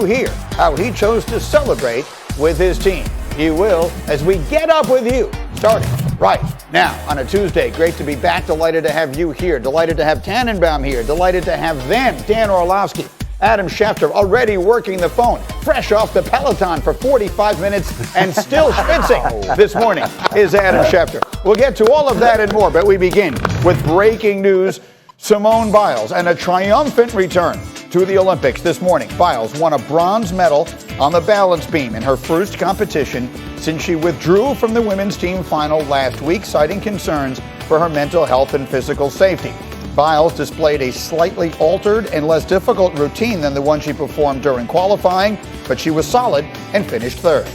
Hear how he chose to celebrate with his team. He will as we get up with you, starting right now on a Tuesday. Great to be back. Delighted to have you here. Delighted to have Tannenbaum here. Delighted to have them, Dan Orlovsky, Adam Schefter, already working the phone, fresh off the Peloton for 45 minutes and still schwitzing this morning is Adam Schefter. We'll get to all of that and more, but we begin with breaking news. Simone Biles and a triumphant return to the Olympics this morning. Biles won a bronze medal on the balance beam in her first competition since she withdrew from the women's team final last week, citing concerns for her mental health and physical safety. Biles displayed a slightly altered and less difficult routine than the one she performed during qualifying, but she was solid and finished third.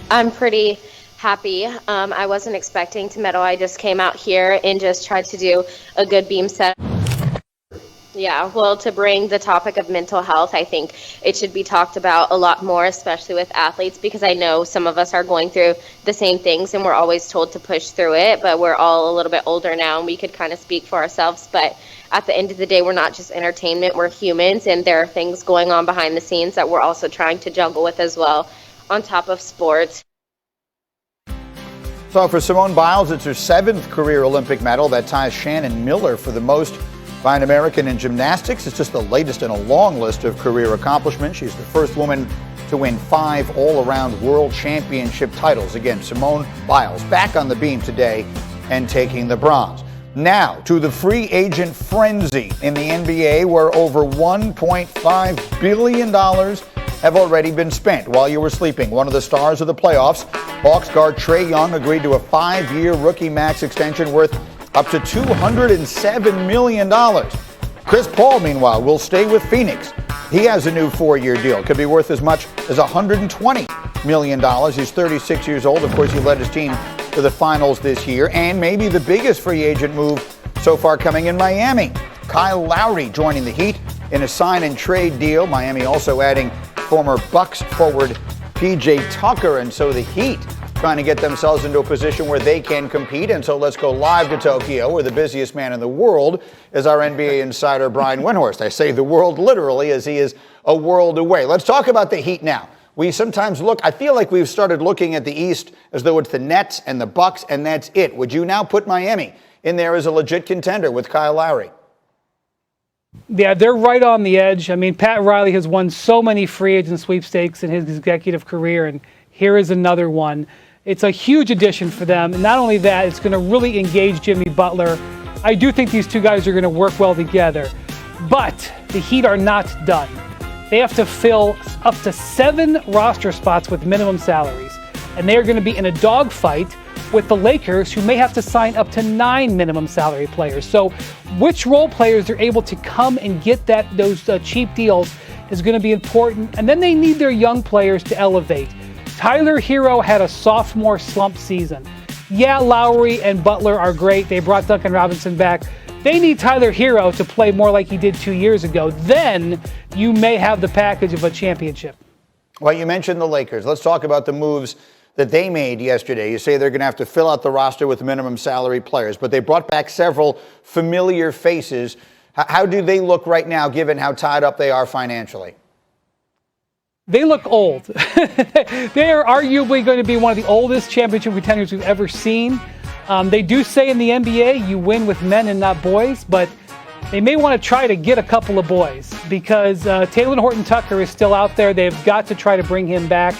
I'm pretty happy. I wasn't expecting to medal. I just came out here and just tried to do a good beam set. Yeah, well, to bring the topic of mental health, I think it should be talked about a lot more, especially with athletes, because I know some of us are going through the same things and we're always told to push through it, but we're all a little bit older now and we could kind of speak for ourselves. But at the end of the day, we're not just entertainment, we're humans, and there are things going on behind the scenes that we're also trying to juggle with as well, on top of sports. So for Simone Biles, it's her 7th career Olympic medal. That ties Shannon Miller for the most by an American in gymnastics. It's just the latest in a long list of career accomplishments. She's the first woman to win 5 all-around world championship titles. Again, Simone Biles back on the beam today and taking the bronze. Now to the free agent frenzy in the NBA, where over $1.5 billion have already been spent while you were sleeping. One of the stars of the playoffs, Hawks guard Trae Young, agreed to a 5-year rookie max extension worth up to $207 million. Chris Paul, meanwhile, will stay with Phoenix. He has a new 4-year deal. Could be worth as much as $120 million. He's 36 years old. Of course, he led his team to the finals this year. And maybe the biggest free agent move so far coming in Miami. Kyle Lowry joining the Heat in a sign and trade deal. Miami also adding former Bucks forward PJ Tucker, and so the Heat trying to get themselves into a position where they can compete. And so let's go live to Tokyo, where the busiest man in the world is our NBA insider, Brian Windhorst. I say the world literally, as he is a world away. Let's talk about the Heat now. We sometimes I feel like we've started looking at the East as though it's the Nets and the Bucks, and that's it. Would you now put Miami in there as a legit contender with Kyle Lowry? Yeah, they're right on the edge. I mean, Pat Riley has won so many free agent sweepstakes in his executive career, and here is another one. It's a huge addition for them. And not only that, it's going to really engage Jimmy Butler. I do think these two guys are going to work well together. But the Heat are not done. They have to fill up to 7 roster spots with minimum salaries. And they are going to be in a dogfight with the Lakers, who may have to sign up to 9 minimum salary players. So which role players are able to come and get those cheap deals is going to be important. And then they need their young players to elevate. Tyler Hero had a sophomore slump season. Yeah, Lowry and Butler are great. They brought Duncan Robinson back. They need Tyler Hero to play more like he did 2 years ago. Then you may have the package of a championship. Well, you mentioned the Lakers. Let's talk about the moves that they made yesterday. You say they're going to have to fill out the roster with minimum salary players, but they brought back several familiar faces. How do they look right now, given how tied up they are financially? They look old. They are arguably going to be one of the oldest championship contenders we've ever seen. They do say in the NBA, you win with men and not boys, but they may want to try to get a couple of boys because Talen Horton-Tucker is still out there. They've got to try to bring him back.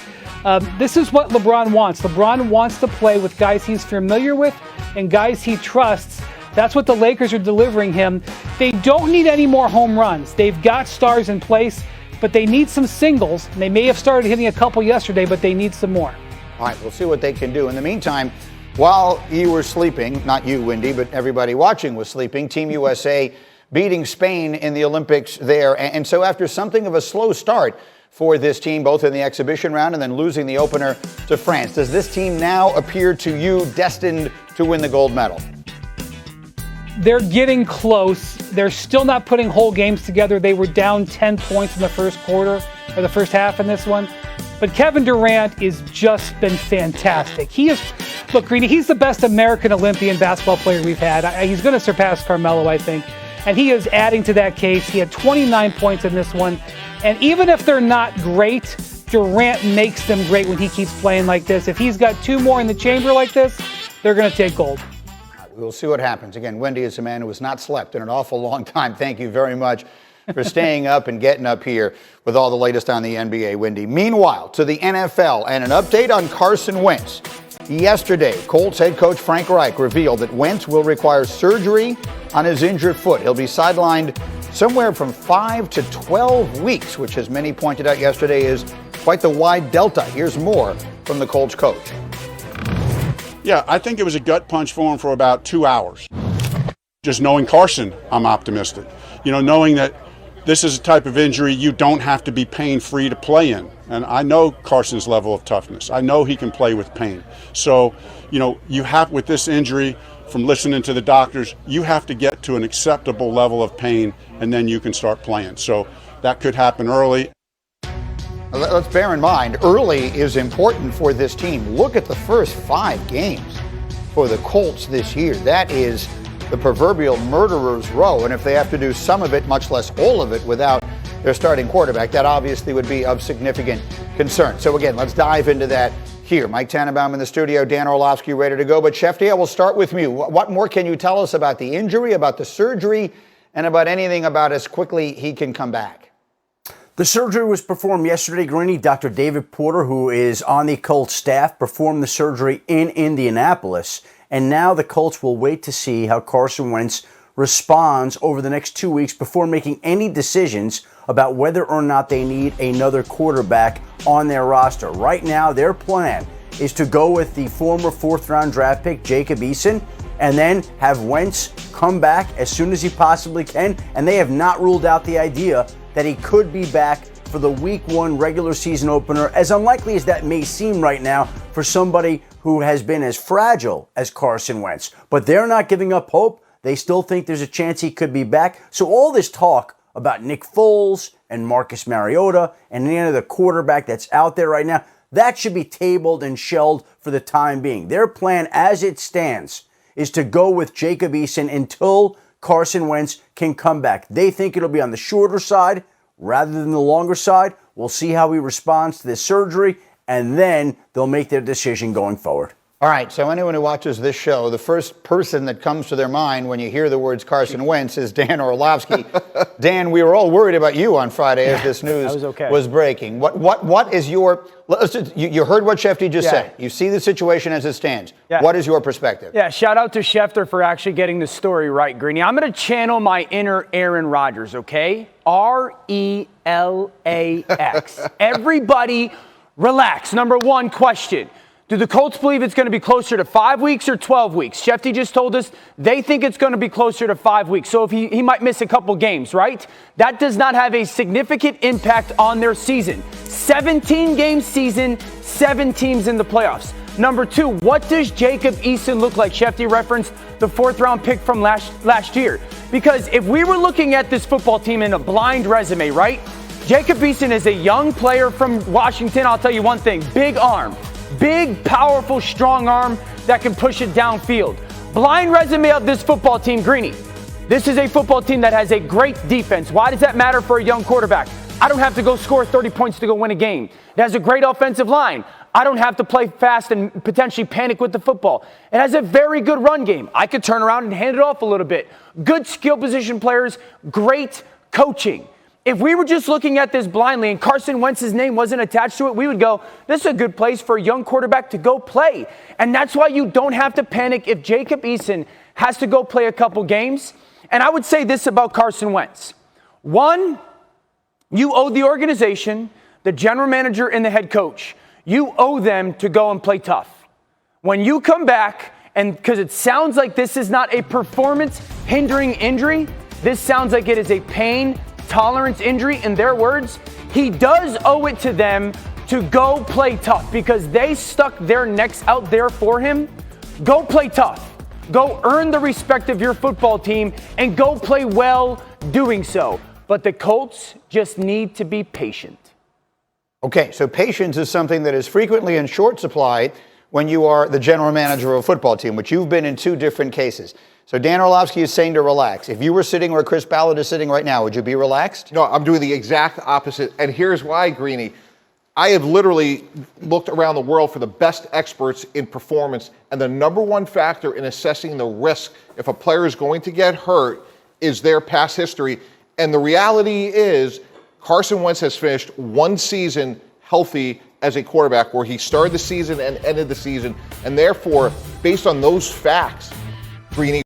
This is what LeBron wants. LeBron wants to play with guys he's familiar with and guys he trusts. That's what the Lakers are delivering him. They don't need any more home runs. They've got stars in place, but they need some singles. They may have started hitting a couple yesterday, but they need some more. All right, we'll see what they can do. In the meantime, while you were sleeping, not you, Wendy, but everybody watching was sleeping, Team USA beating Spain in the Olympics there. And so after something of a slow start for this team, both in the exhibition round and then losing the opener to France, does this team now appear to you destined to win the gold medal? They're getting close. They're still not putting whole games together. They were down 10 points in the first quarter, or the first half in this one. But Kevin Durant has just been fantastic. Look, Greeny, he's the best American Olympian basketball player we've had. He's going to surpass Carmelo, I think. and he is adding to that case. He had 29 points in this one, and even if they're not great, Durant makes them great when he keeps playing like this. If he's got 2 more in the chamber like this, they're going to take gold. We'll see what happens. Again, Wendy is a man who has not slept in an awful long time. Thank you very much for staying up and getting up here with all the latest on the NBA, Wendy. Meanwhile, to the NFL and an update on Carson Wentz. Yesterday, Colts head coach Frank Reich revealed that Wentz will require surgery on his injured foot. He'll be sidelined somewhere from 5 to 12 weeks, which, as many pointed out yesterday, is quite the wide delta. Here's more from the Colts coach. Yeah, I think it was a gut punch for him for about 2 hours. Just knowing Carson, I'm optimistic. Knowing that this is a type of injury you don't have to be pain-free to play in. And I know Carson's level of toughness. I know he can play with pain. So, you have, with this injury, from listening to the doctors, you have to get to an acceptable level of pain, and then you can start playing. So that could happen early. Let's bear in mind, early is important for this team. Look at the first 5 games for the Colts this year. That is the proverbial murderer's row. And if they have to do some of it, much less all of it, without their starting quarterback, that obviously would be of significant concern. So again, let's dive into that here. Mike Tannenbaum in the studio, Dan Orlovsky ready to go. But Schefter, I will start with you. What more can you tell us about the injury, about the surgery, and about anything about as quickly he can come back? The surgery was performed yesterday, Greeny. Dr. David Porter, who is on the Colts staff, performed the surgery in Indianapolis. And now the Colts will wait to see how Carson Wentz responds over the next 2 weeks before making any decisions about whether or not they need another quarterback on their roster. Right now, their plan is to go with the former 4th-round draft pick, Jacob Eason, and then have Wentz come back as soon as he possibly can. And they have not ruled out the idea that he could be back for the Week 1 regular season opener, as unlikely as that may seem right now for somebody who has been as fragile as Carson Wentz. But they're not giving up hope. They still think there's a chance he could be back. So all this talk about Nick Foles and Marcus Mariota and any other quarterback that's out there right now, that should be tabled and shelved for the time being. Their plan as it stands is to go with Jacob Eason until Carson Wentz can come back. They think it'll be on the shorter side rather than the longer side. We'll see how he responds to this surgery, and then they'll make their decision going forward. All right, so anyone who watches this show, the first person that comes to their mind when you hear the words Carson Wentz is Dan Orlovsky. Dan, we were all worried about you on Friday as this news was breaking. What is your, you heard what Schefter just said. You see the situation as it stands. What is your perspective? Yeah, shout out to Schefter for actually getting the story right, Greeny. I'm going to channel my inner Aaron Rodgers, okay? R-E-L-A-X. Everybody relax. Number 1 question. Do the Colts believe it's going to be closer to 5 weeks or 12 weeks? Schefter just told us they think it's going to be closer to 5 weeks. So if he might miss a couple games, right? That does not have a significant impact on their season. 17-game season, 7 teams in the playoffs. Number 2, what does Jacob Eason look like? Schefter referenced the 4th-round pick from last year. Because if we were looking at this football team in a blind resume, right? Jacob Eason is a young player from Washington. I'll tell you one thing, big arm. Big, powerful, strong arm that can push it downfield. Blind resume of this football team, Greeny. This is a football team that has a great defense. Why does that matter for a young quarterback? I don't have to go score 30 points to go win a game. It has a great offensive line. I don't have to play fast and potentially panic with the football. It has a very good run game. I could turn around and hand it off a little bit. Good skill position players, great coaching. If we were just looking at this blindly and Carson Wentz's name wasn't attached to it, we would go, this is a good place for a young quarterback to go play. And that's why you don't have to panic if Jacob Eason has to go play a couple games. And I would say this about Carson Wentz. 1, you owe the organization, the general manager and the head coach, you owe them to go and play tough. When you come back, and because it sounds like this is not a performance-hindering injury, this sounds like it is a pain tolerance injury, in their words, he does owe it to them to go play tough because they stuck their necks out there for him. Go play tough. Go earn the respect of your football team and go play well doing so. But the Colts just need to be patient. Okay, so patience is something that is frequently in short supply when you are the general manager of a football team, which you've been in 2 different cases. So Dan Orlovsky is saying to relax. If you were sitting where Chris Ballard is sitting right now, would you be relaxed? No, I'm doing the exact opposite. And here's why, Greeny. I have literally looked around the world for the best experts in performance, and the number one factor in assessing the risk if a player is going to get hurt is their past history. And the reality is Carson Wentz has finished one season healthy as a quarterback where he started the season and ended the season. And therefore, based on those facts, Greeny,